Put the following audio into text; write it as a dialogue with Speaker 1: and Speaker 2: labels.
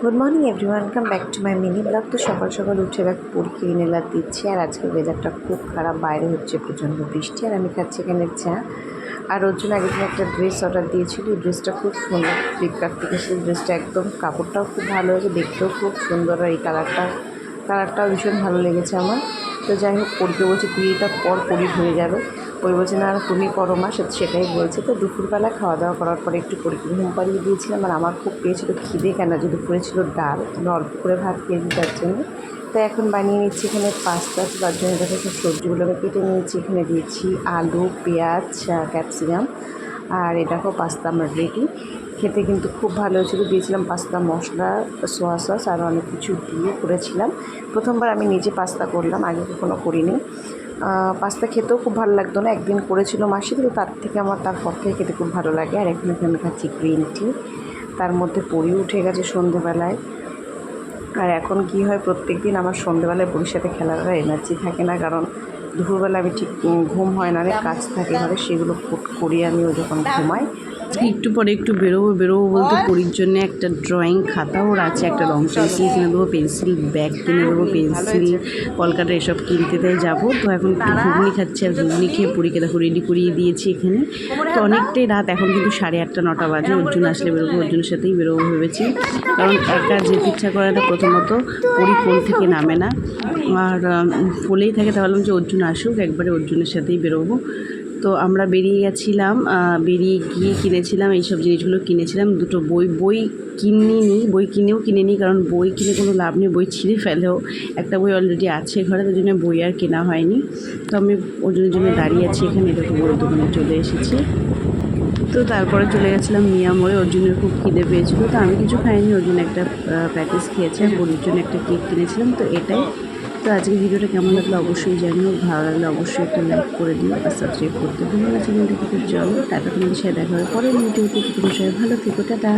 Speaker 1: Good morning everyone, welcome back to my mini blog. তো সকাল সকাল উঠে দেখো পরীক্ষা ইনেলার দিচ্ছে, আর আজকে ওয়েদারটা খুব খারাপ, বাইরে হচ্ছে প্রচণ্ড বৃষ্টি, আর আমি খাচ্ছি এখানে চা। আর ওর জন্য আগের দিন একটা ড্রেস অর্ডার দিয়েছিল, এই ড্রেসটা খুব সুন্দর, ফ্লিপকার্ট থেকে। সেই ড্রেসটা একদম কাপড়টাও খুব ভালো হয়েছে, দেখতেও খুব সুন্দর, আর এই কালারটাও ভীষণ ভালো লেগেছে আমার। তো যাই হোক, পরীকে বলছি তুই এটা পর পরি হয়ে যাবে, ওই বলছে না তুমি করো মা, সেটাই বলছে। তো দুপুরবেলা খাওয়া দাওয়া করার পরে একটু পরীকে ঘুম পাড়িয়ে দিয়েছিলাম, আর আমার খুব পেয়েছিল খিদে, কেন যে দুপুরে ছিল ডাল, আমি অল্প করে ভাত খেয়েছি তার জন্য। তো এখন বানিয়ে নিচ্ছি এখানে পাস্তা, তার জন্য দেখো সব সবজিগুলোকে কেটে নিয়েছি, এখানে দিয়েছি আলু, পেঁয়াজ, ক্যাপসিকাম, আর এই দেখো পাস্তা আমার রেডি। খেতে কিন্তু খুব ভালো হয়েছিল, দিয়েছিলাম পাস্তা মশলা, সোয়া সস, আর অনেক কিছু দিয়ে করেছিলাম। প্রথমবার আমি নিজে পাস্তা করলাম, আগে কখনো করিনি। পাস্তা খেতেও খুব ভালো লাগতো না, একদিন করেছিল মাসি, কিন্তু তারপর থেকে খেতে খুব ভালো লাগে। আর এখন আমি খাচ্ছি গ্রিন টি, তার মধ্যে পরি উঠে গেছে সন্ধেবেলায়। আর এখন কি হয়, প্রত্যেক দিন আমার সন্ধেবেলায় পরির সাথে খেলার এনার্জি থাকে না, কারণ দুপুরবেলা আমি ঠিক ঘুম হয় না, অনেক কাজ থাকে ঘরে, সেগুলো করি আমি ও যখন ঘুমাই।
Speaker 2: একটু পরে একটু বেরোবো বলতে পরীর জন্য একটা ড্রয়িং খাতা ওর আছে, একটা রং পেন্সিল কিনে দেবো, পেন্সিল ব্যাগ কিনে দেবো, পেন্সিল কলকাতা এসব কিনতে তাই যাবো। তো এখন একটু ঘুগনি খাচ্ছি, আর ঘুগনি খেয়ে পরীকে দেখো রেডি করিয়ে দিয়েছি এখানে। তো অনেকটাই রাত, এখন কিন্তু 8:30 9টা বাজে। অর্জুন আসলে বেরোবো, অর্জুনের সাথেই বেরোবো ভেবেছি, কারণ একা যেতে ইচ্ছা করে না। প্রথমত পরী কোল থেকে নামে না, আর কোলেই থাকে, তাহলে যে অর্জুন আসুক, একবারে অর্জুনের সাথেই বেরোবো। তো আমরা বেরিয়ে গেছিলাম, বেরিয়ে গিয়ে কিনেছিলাম এইসব জিনিসগুলো, কিনেছিলাম দুটো বই কিনে নিই, কারণ বই কিনে কোনো লাভ নেই, বই ছিঁড়ে ফেলেও। একটা বই অলরেডি আছে ঘরে, তার জন্য বই আর কেনা হয়নি। তো আমি ওর জন্য দাঁড়িয়ে আছি এখানে, দেখো বইয়ের দোকানে চলে এসেছি। তো তারপরে চলে গেছিলাম মিয়া মোড়ে, ওর জন্য খুব খিদে পেয়েছিল, তো আমি কিছু খাইনি, ওর জন্য একটা প্যাটিস খেয়েছি, আর বড়ির জন্য একটা কেক কিনেছিলাম। তো এটাই। তো আজকের ভিডিওটা কেমন লাগলো অবশ্যই জানিও, ভালো লাগলে অবশ্যই একটা লাইক করে দিও, আর সাবস্ক্রাইব করতে ভুলো না চ্যানেলটা থেকে। চলো টাটা, তোমাদের সাথে দেখা হবে পরের ভিডিওতে। তোমার সবাই ভালো থেকো, টাটা।